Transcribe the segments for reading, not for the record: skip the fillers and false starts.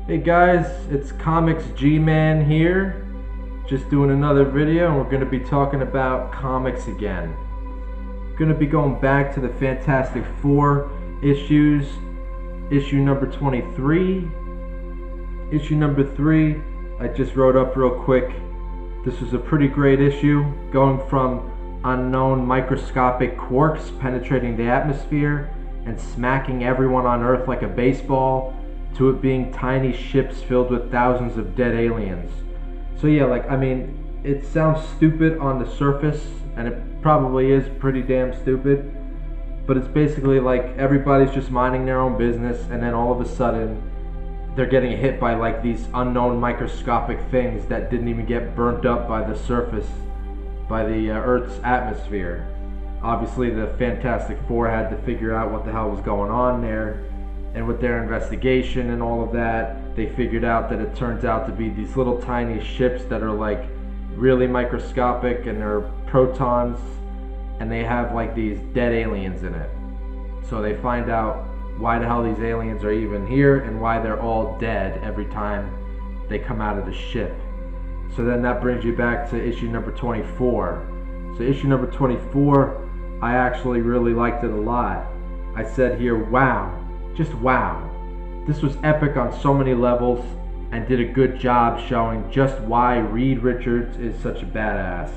Hey guys, it's Comics G-Man here, just doing another video, and we're going to be talking about comics again. Going to be going back to the Fantastic Four issues, issue number 23. Issue number 3, I just wrote up real quick. This was a pretty great issue, going from unknown microscopic quarks penetrating the atmosphere and smacking everyone on Earth like a baseball, to it being tiny ships filled with thousands of dead aliens. So yeah, it sounds stupid on the surface, and it probably is pretty damn stupid, but it's basically like everybody's just minding their own business, and then all of a sudden they're getting hit by like these unknown microscopic things that didn't even get burnt up by the surface, by the Earth's atmosphere. Obviously the Fantastic Four had to figure out what the hell was going on there, and with their investigation and all of that, they figured out that it turns out to be these little tiny ships that are like really microscopic, and they're protons, and they have like these dead aliens in it. So they find out why the hell these aliens are even here and why they're all dead every time they come out of the ship. So then that brings you back to issue number 24. So issue number 24, I actually really liked it a lot. I said here, wow. Just wow. This was epic on so many levels and did a good job showing just why Reed Richards is such a badass.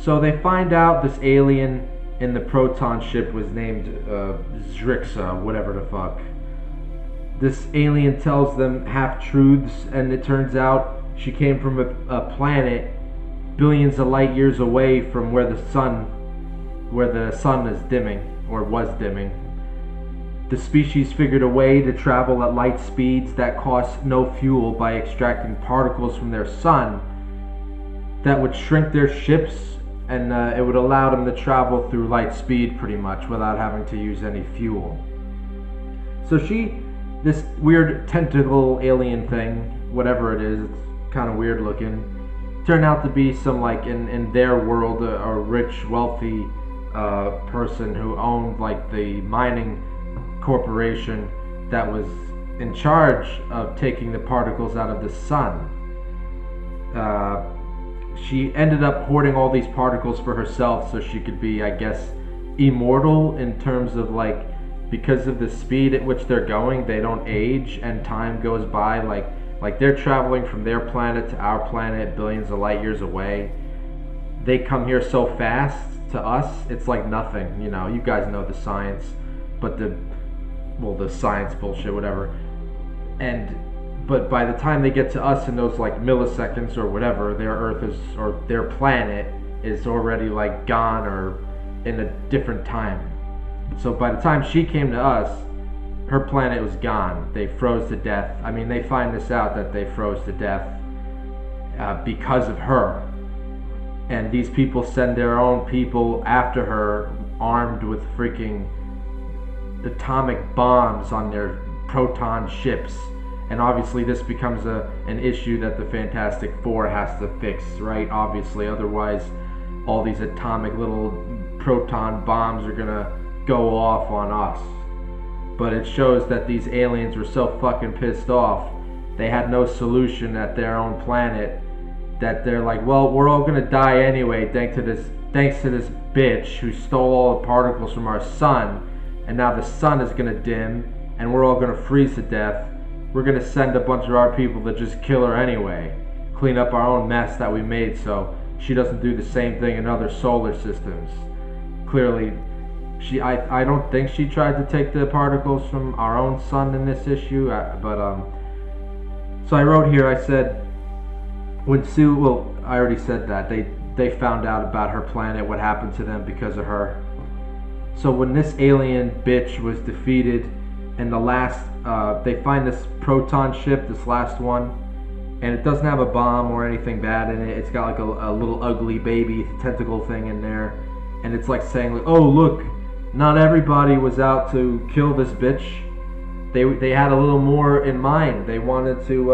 So they find out this alien in the proton ship was named Zrixa, whatever the fuck. This alien tells them half-truths, and it turns out she came from a planet billions of light years away from where the sun is dimming, or was dimming. The species figured a way to travel at light speeds that cost no fuel by extracting particles from their sun that would shrink their ships, and it would allow them to travel through light speed pretty much without having to use any fuel. So this weird tentacle alien thing, whatever it is, it's kind of weird looking, turned out to be some, like, in their world, a rich, wealthy person who owned like the mining corporation that was in charge of taking the particles out of the sun. She ended up hoarding all these particles for herself so she could be, I guess, immortal, in terms of like, because of the speed at which they're going, they don't age and time goes by. Like they're traveling from their planet to our planet billions of light years away. They come here so fast to us, it's like nothing, you know. You guys know the science, but the science bullshit, whatever. But by the time they get to us in those like milliseconds or whatever, their Earth is, or their planet is already like gone or in a different time. So by the time she came to us, her planet was gone. They froze to death. I mean, they find this out that they froze to death because of her. And these people send their own people after her, armed with freaking atomic bombs on their proton ships. And obviously this becomes an issue that the Fantastic Four has to fix, right? Obviously, otherwise all these atomic little proton bombs are gonna go off on us. But it shows that these aliens were so fucking pissed off, they had no solution at their own planet, that they're like, well, we're all gonna die anyway thanks to this bitch who stole all the particles from our sun. And now the sun is going to dim, and we're all going to freeze to death. We're going to send a bunch of our people to just kill her anyway. Clean up our own mess that we made so she doesn't do the same thing in other solar systems. Clearly, I don't think she tried to take the particles from our own sun in this issue. So I wrote here, I said, I already said that. They found out about her planet, what happened to them because of her. So when this alien bitch was defeated, and they find this proton ship, this last one, and it doesn't have a bomb or anything bad in it. It's got like a little ugly baby tentacle thing in there, and it's like saying, like, oh look, not everybody was out to kill this bitch. They had a little more in mind. They wanted to,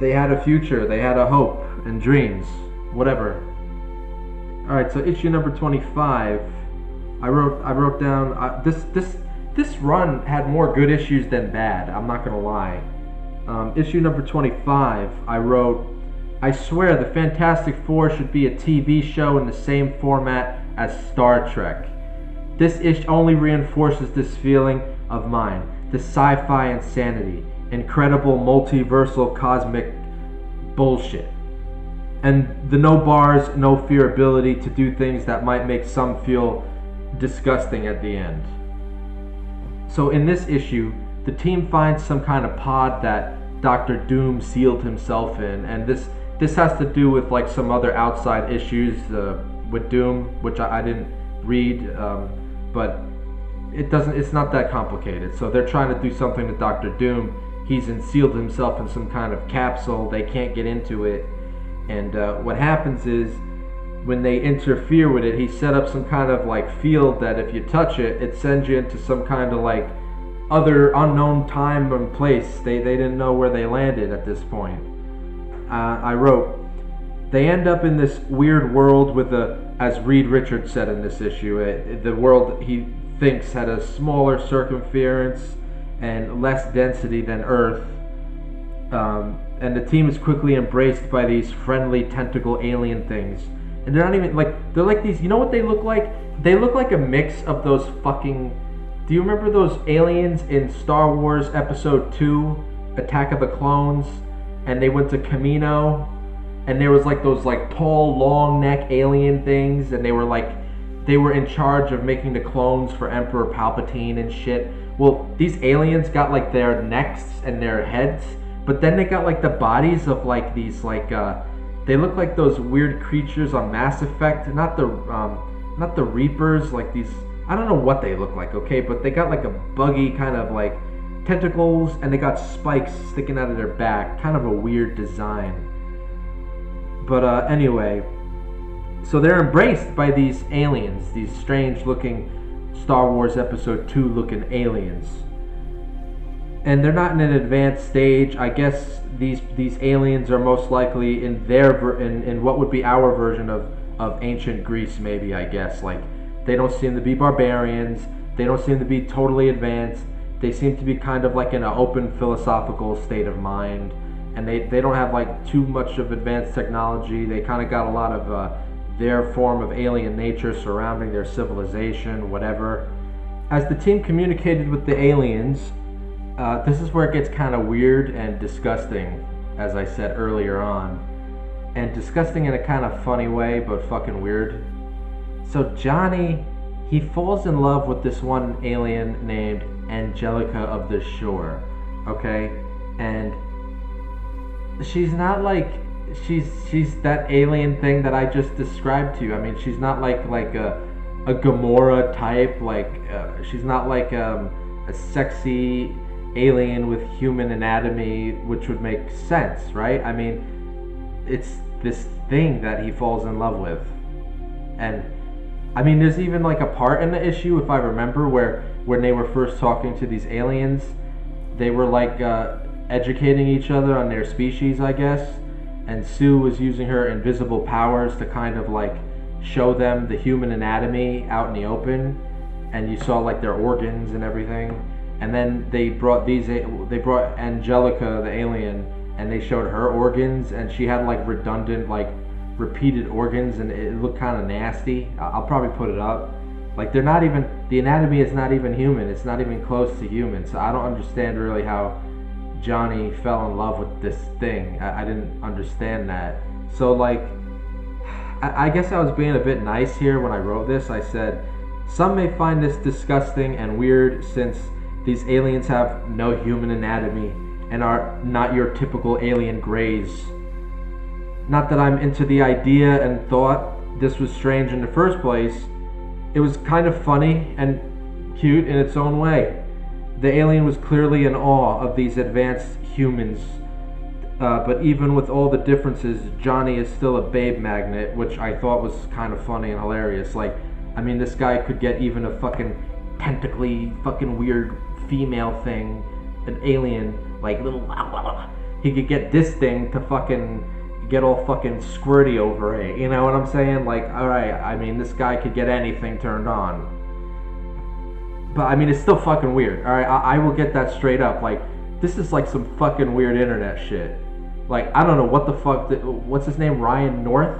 they had a future, they had a hope and dreams, whatever. All right, so issue number 25. I wrote down this run had more good issues than bad. I'm not gonna lie. Issue number 25, I wrote, I swear the Fantastic Four should be a TV show in the same format as Star Trek. This issue only reinforces this feeling of mine, this sci-fi insanity, incredible multiversal cosmic bullshit, and the no bars, no fear ability to do things that might make some feel disgusting at the end. So in this issue, the team finds some kind of pod that Doctor Doom sealed himself in, and this has to do with like some other outside issues with Doom, which I didn't read, but it's not that complicated. So they're trying to do something to Doctor Doom. He's sealed himself in some kind of capsule. They can't get into it, and what happens is, when they interfere with it, he set up some kind of like field that if you touch it, it sends you into some kind of like other unknown time and place. They didn't know where they landed at this point. I wrote, they end up in this weird world with as Reed Richards said in this issue, the world he thinks had a smaller circumference and less density than Earth. And the team is quickly embraced by these friendly tentacle alien things. And they're not even like, they're like these, you know what they look like? They look like a mix of those fucking, do you remember those aliens in Star Wars Episode 2, Attack of the Clones? And they went to Kamino, and there was like those like tall, long neck alien things, and they were in charge of making the clones for Emperor Palpatine and shit. Well, these aliens got like their necks and their heads, but then they got like the bodies of like these like they look like those weird creatures on Mass Effect, not the Reapers, like these, I don't know what they look like, okay, but they got like a buggy kind of like tentacles, and they got spikes sticking out of their back, kind of a weird design. But anyway, so they're embraced by these aliens, these strange looking Star Wars Episode 2 looking aliens. And they're not in an advanced stage. I guess these aliens are most likely in in what would be our version of ancient Greece, maybe, I guess. Like, they don't seem to be barbarians. They don't seem to be totally advanced. They seem to be kind of like in an open philosophical state of mind. And they don't have like too much of advanced technology. They kind of got a lot of their form of alien nature surrounding their civilization, whatever. As the team communicated with the aliens, this is where it gets kind of weird and disgusting, as I said earlier on. And disgusting in a kind of funny way, but fucking weird. So Johnny, he falls in love with this one alien named Angelica of the Shore, okay? And she's not like, she's that alien thing that I just described to you. I mean, she's not like a Gamora type, like, she's not like a sexy alien with human anatomy, which would make sense, right? I mean, it's this thing that he falls in love with. And I mean, there's even like a part in the issue, if I remember, where when they were first talking to these aliens, they were like educating each other on their species, I guess, and Sue was using her invisible powers to kind of like show them the human anatomy out in the open, and you saw like their organs and everything. And then they brought Angelica, the alien, and they showed her organs, and she had like redundant, like repeated organs, and it looked kind of nasty. I'll probably put it up. Like, they're not even, the anatomy is not even human. It's not even close to human. So I don't understand really how Johnny fell in love with this thing. I didn't understand that. So like, I guess I was being a bit nice here when I wrote this. I said, some may find this disgusting and weird since these aliens have no human anatomy and are not your typical alien greys. Not that I'm into the idea and thought this was strange in the first place. It was kind of funny and cute in its own way. The alien was clearly in awe of these advanced humans. But even with all the differences, Johnny is still a babe magnet, which I thought was kind of funny and hilarious. Like, I mean, this guy could get even a fucking tentacly fucking weird female thing, an alien, like little, he could get this thing to fucking get all fucking squirty over it, you know what I'm saying? Like, alright, I mean, this guy could get anything turned on. But I mean, it's still fucking weird, alright? I will get that straight up. Like, This is like some fucking weird internet shit. Like, I don't know what the fuck, what's his name, Ryan North?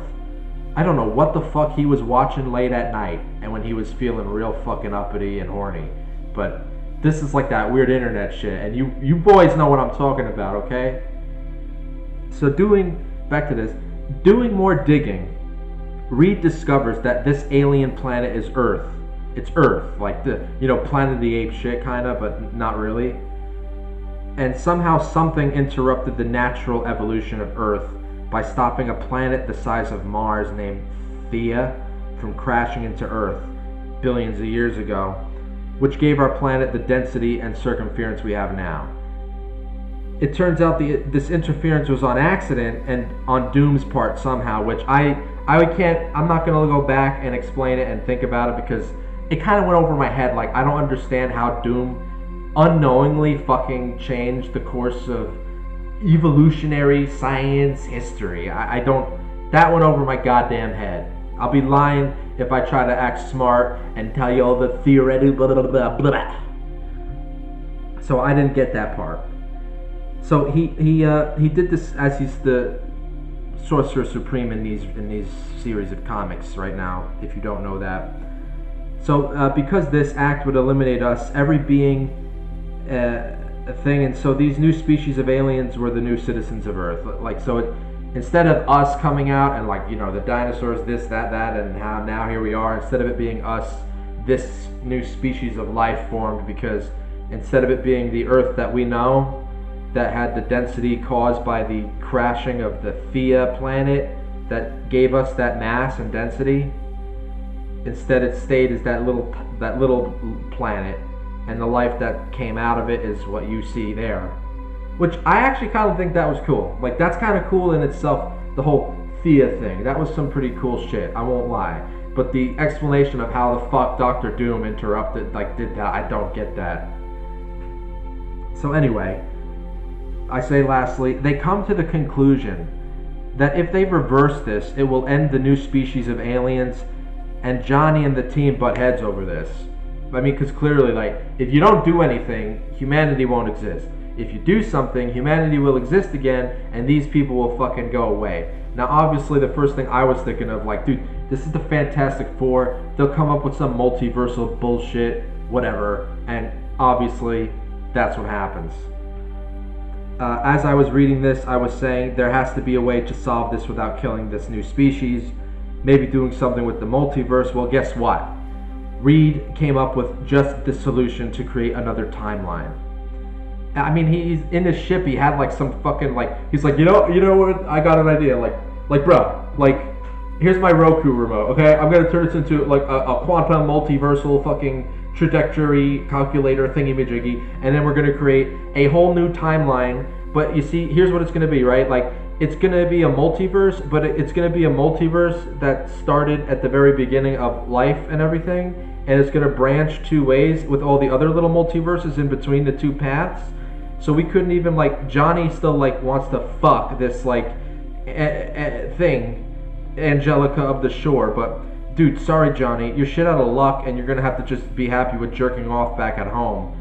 I don't know what the fuck he was watching late at night and when he was feeling real fucking uppity and horny. But this is like that weird internet shit, and you boys know what I'm talking about, okay? So back to this, doing more digging, Reed discovers that this alien planet is Earth. It's Earth, like the, Planet of the Apes shit kinda, but not really. And somehow something interrupted the natural evolution of Earth by stopping a planet the size of Mars named Theia from crashing into Earth billions of years ago, which gave our planet the density and circumference we have now. It turns out this interference was on accident and on Doom's part somehow, which I'm not going to go back and explain it and think about it because it kind of went over my head. Like, I don't understand how Doom unknowingly fucking changed the course of evolutionary science history. I don't, that went over my goddamn head. I'll be lying if I try to act smart and tell you all the theoretical blah blah blah blah blah. So I didn't get that part. So he did this as he's the Sorcerer Supreme in these series of comics right now, if you don't know that. So because this act would eliminate us, every being a thing, and so these new species of aliens were the new citizens of Earth. Like, so instead of us coming out and like, the dinosaurs, this, that, and how now here we are, instead of it being us, this new species of life formed, because instead of it being the Earth that we know, that had the density caused by the crashing of the Theia planet that gave us that mass and density, instead it stayed as that little planet. And the life that came out of it is what you see there. Which I actually kind of think that was cool. Like, that's kind of cool in itself, the whole Theia thing. That was some pretty cool shit, I won't lie. But the explanation of how the fuck Dr. Doom did that, I don't get that. So anyway, I say lastly, they come to the conclusion that if they reverse this, it will end the new species of aliens, and Johnny and the team butt heads over this. I mean, because clearly, like, if you don't do anything, humanity won't exist. If you do something, humanity will exist again, and these people will fucking go away. Now, obviously, the first thing I was thinking of, like, dude, this is the Fantastic Four. They'll come up with some multiversal bullshit, whatever, and obviously, that's what happens. As I was reading this, I was saying there has to be a way to solve this without killing this new species. Maybe doing something with the multiverse. Well, guess what? Reed came up with just the solution to create another timeline. I mean, he's in his ship. He had like some fucking he's like, you know what? I got an idea. Like, bro, here's my Roku remote. Okay, I'm gonna turn this into like a quantum multiversal fucking trajectory calculator thingy-majiggy, and then we're gonna create a whole new timeline. But you see, here's what it's gonna be, right? Like, it's gonna be a multiverse, but it's gonna be a multiverse that started at the very beginning of life and everything, and it's gonna branch two ways with all the other little multiverses in between the two paths. So we couldn't even Johnny still wants to fuck this thing, Angelica of the Shore, but dude, sorry Johnny, you're shit out of luck, and you're gonna have to just be happy with jerking off back at home.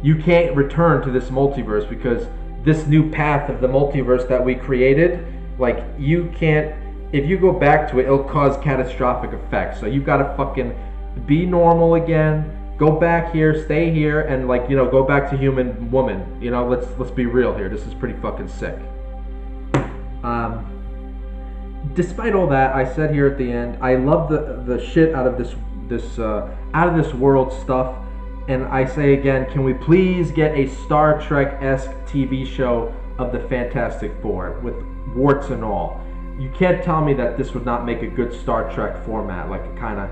You can't return to this multiverse because this new path of the multiverse that we created, you can't, if you go back to it, it'll cause catastrophic effects. So you've got to fucking be normal again, go back here, stay here, and go back to human woman. Let's be real here. This is pretty fucking sick. Despite all that, I said here at the end, I love the shit out of this world stuff. And I say again, can we please get a Star Trek-esque TV show of the Fantastic Four with warts and all? You can't tell me that this would not make a good Star Trek format, like a kind of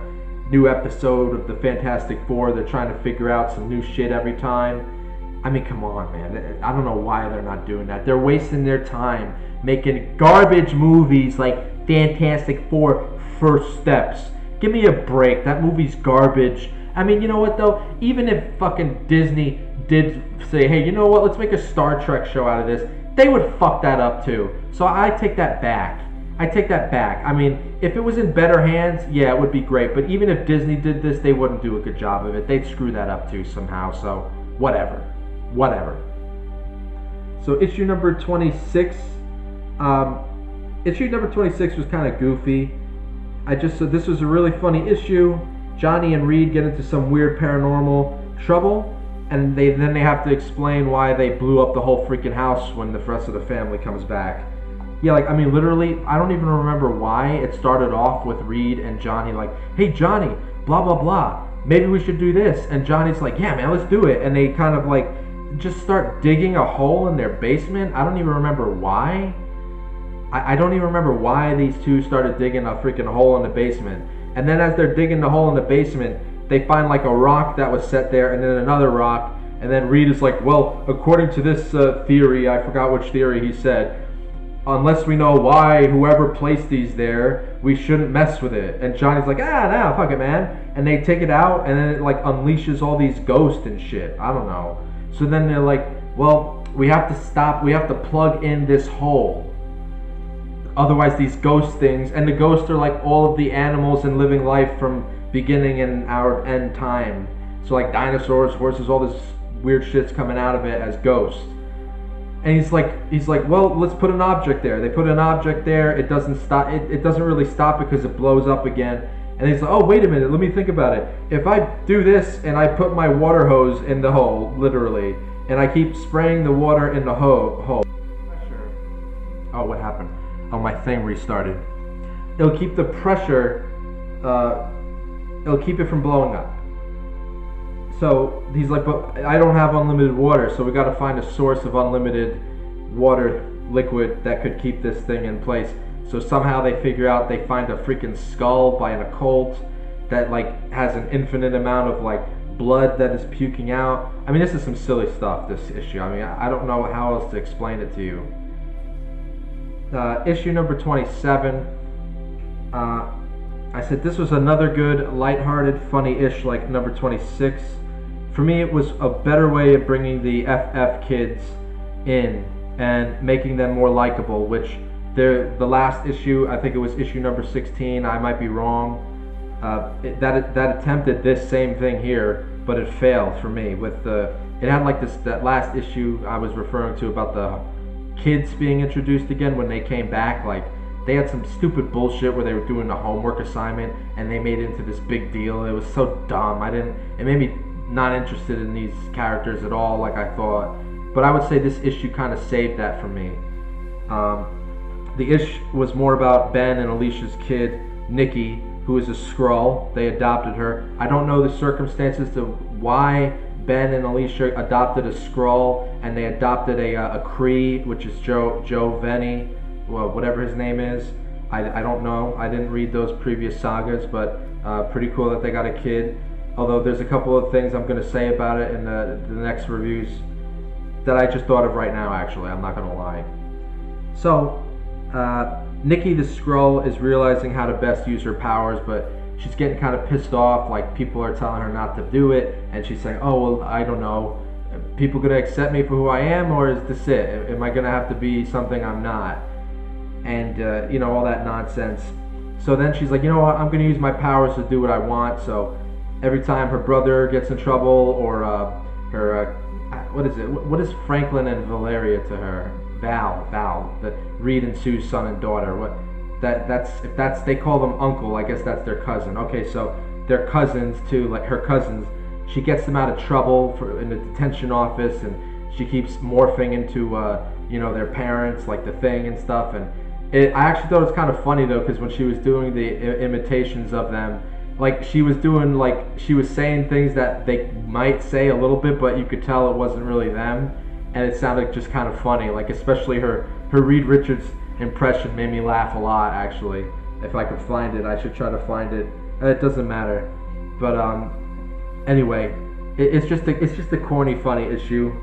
new episode of the Fantastic Four. They're trying to figure out some new shit every time. I mean, come on, man. I don't know why they're not doing that. They're wasting their time making garbage movies like Fantastic Four First Steps. Give me a break. That movie's garbage. I mean, you know what though? Even if fucking Disney did say, hey, you know what? Let's make a Star Trek show out of this, they would fuck that up too. So I take that back. I mean, if it was in better hands, yeah, it would be great. But even if Disney did this, they wouldn't do a good job of it. They'd screw that up too somehow. So whatever. So issue number 26, issue number 26 was kind of goofy. So this was a really funny issue. Johnny and Reed get into some weird paranormal trouble, and then they have to explain why they blew up the whole freaking house when the rest of the family comes back. Yeah, like, I mean, literally, I don't even remember why it started off with Reed and Johnny like, hey, Johnny, blah, blah, blah, maybe we should do this. And Johnny's like, yeah, man, let's do it. And they kind of, like, just start digging a hole in their basement. I don't even remember why. I don't even remember why these two started digging a freaking hole in the basement. And then as they're digging the hole in the basement, they find, like, a rock that was set there and then another rock. And then Reed is like, well, according to this theory, I forgot which theory he said, unless we know why whoever placed these there, we shouldn't mess with it. And Johnny's like, nah, fuck it, man. And they take it out, and then it, like, unleashes all these ghosts and shit. I don't know. So then they're like, well, we have to stop. We have to plug in this hole. Otherwise, these ghost things, and the ghosts are like all of the animals in living life from beginning and our end time. So like dinosaurs, horses, all this weird shit's coming out of it as ghosts. And he's like, well, let's put an object there. They put an object there. It doesn't stop. It doesn't really stop because it blows up again. And he's like, oh, wait a minute. Let me think about it. If I do this and I put my water hose in the hole, literally, and I keep spraying the water in the hole. Oh, what happened? Oh, my thing restarted. It'll keep the pressure. It'll keep it from blowing up. So he's like, but I don't have unlimited water, so we got to find a source of unlimited water liquid that could keep this thing in place. So somehow they figure out, they find a freaking skull by an occult that like has an infinite amount of like blood that is puking out. I mean, this is some silly stuff, this issue. I mean, I don't know how else to explain it to you. Issue number 27. I said this was another good, lighthearted, funny-ish like number 26. For me, it was a better way of bringing the FF kids in and making them more likable, which the last issue, I think it was issue number 16, I might be wrong, that attempted this same thing here, but it failed for me. It had like that last issue I was referring to about the kids being introduced again when they came back, like they had some stupid bullshit where they were doing a homework assignment and they made it into this big deal. It was so dumb. It made me not interested in these characters at all like I thought. But I would say this issue kind of saved that for me. The issue was more about Ben and Alicia's kid, Nikki, who is a Skrull. They adopted her. I don't know the circumstances to why Ben and Alicia adopted a Skrull, and they adopted a Kree, which is Joe Venny, well, whatever his name is. I don't know. I didn't read those previous sagas, but pretty cool that they got a kid. Although there's a couple of things I'm going to say about it in the next reviews that I just thought of right now, actually. I'm not going to lie. So, Nikki the Skrull is realizing how to best use her powers, but she's getting kind of pissed off. Like, people are telling her not to do it, and she's saying, oh, well, I don't know. Are people going to accept me for who I am, or is this it? Am I going to have to be something I'm not? And, all that nonsense. So then she's like, you know what, I'm going to use my powers to do what I want. So every time her brother gets in trouble, or what is Franklin and Valeria to her? Val, the Reed and Sue's son and daughter. If they call them uncle, I guess that's their cousin. Okay, so they're cousins too, like her cousins. She gets them out of trouble in the detention office, and she keeps morphing into their parents, like the Thing and stuff. And I actually thought it was kind of funny though, because when she was doing the imitations of them, like she was saying things that they might say a little bit, but you could tell it wasn't really them, and it sounded just kind of funny. Like especially her Reed Richards impression made me laugh a lot. Actually, if I could find it, I should try to find it. It doesn't matter, but anyway, it's just a corny, funny issue.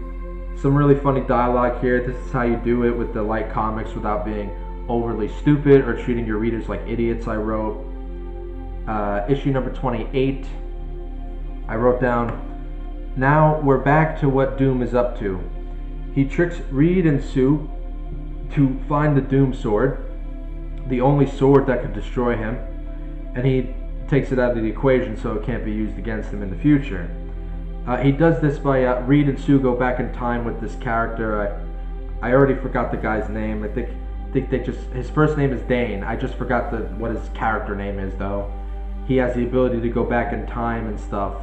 Some really funny dialogue here. This is how you do it with the light comics without being overly stupid or treating your readers like idiots. I wrote issue number 28. I wrote down, now we're back to what Doom is up to. He tricks Reed and Sue to find the Doom sword, the only sword that could destroy him, and he takes it out of the equation so it can't be used against him in the future. He does this by Reed and Sue go back in time with this character. I already forgot the guy's name. I think they just, his first name is Dane. I just forgot what his character name is though. He has the ability to go back in time and stuff.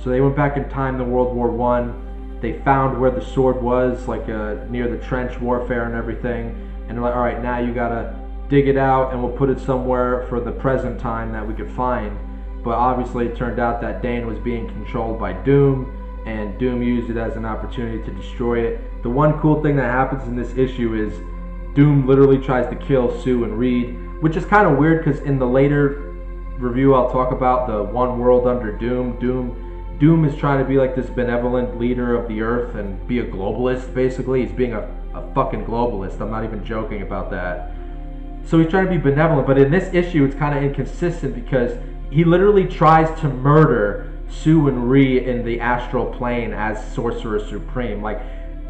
So they went back in time to World War One. They found where the sword was, like near the trench warfare and everything. And they're like, all right, now you gotta dig it out and we'll put it somewhere for the present time that we could find. But obviously it turned out that Dane was being controlled by Doom, and Doom used it as an opportunity to destroy it. The one cool thing that happens in this issue is Doom literally tries to kill Sue and Reed, which is kind of weird because in the later review I'll talk about the One World Under Doom. Doom is trying to be like this benevolent leader of the earth and be a globalist, basically. He's being a fucking globalist. I'm not even joking about that. So he's trying to be benevolent, but in this issue it's kind of inconsistent because he literally tries to murder Sue and Ree in the astral plane as Sorcerer Supreme. Like,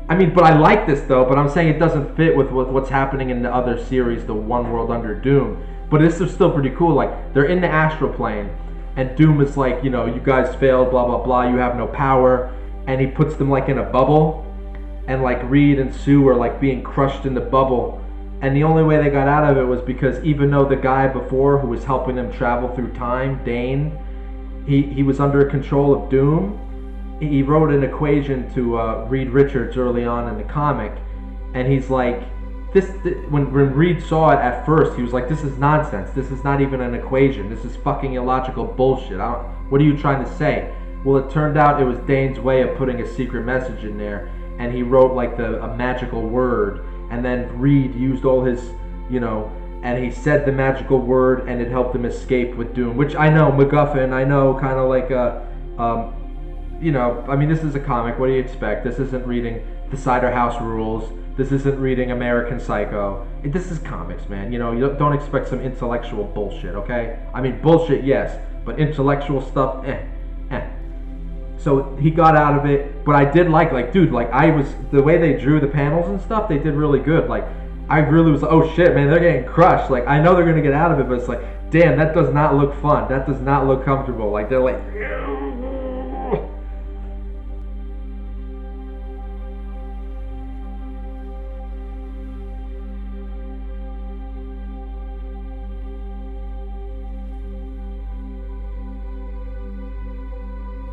I mean, but I like this though, but I'm saying it doesn't fit with what's happening in the other series, the One World Under Doom. But this is still pretty cool. Like, they're in the astral plane, and Doom is like, you know, you guys failed, blah, blah, blah, you have no power. And he puts them like in a bubble, and like Reed and Sue are like being crushed in the bubble. And the only way they got out of it was because even though the guy before who was helping them travel through time, Dane, he was under control of Doom. He wrote an equation to Reed Richards early on in the comic, and he's like, when Reed saw it at first, he was like, this is nonsense. This is not even an equation. This is fucking illogical bullshit. What are you trying to say? Well, it turned out it was Dane's way of putting a secret message in there, and he wrote like a magical word, and then Reed used all his, you know, and he said the magical word, and it helped him escape with Doom, which I know, MacGuffin, I know, kind of like you know, I mean, this is a comic. What do you expect? This isn't reading The Cider House Rules. This isn't reading American Psycho. This is comics, man. You know, you don't expect some intellectual bullshit, okay? I mean, bullshit, yes, but intellectual stuff, eh. So he got out of it, but I did like, dude, like, the way they drew the panels and stuff, they did really good. Like, I really was like, oh shit, man, they're getting crushed. Like, I know they're gonna get out of it, but it's like, damn, that does not look fun. That does not look comfortable. Like, they're like,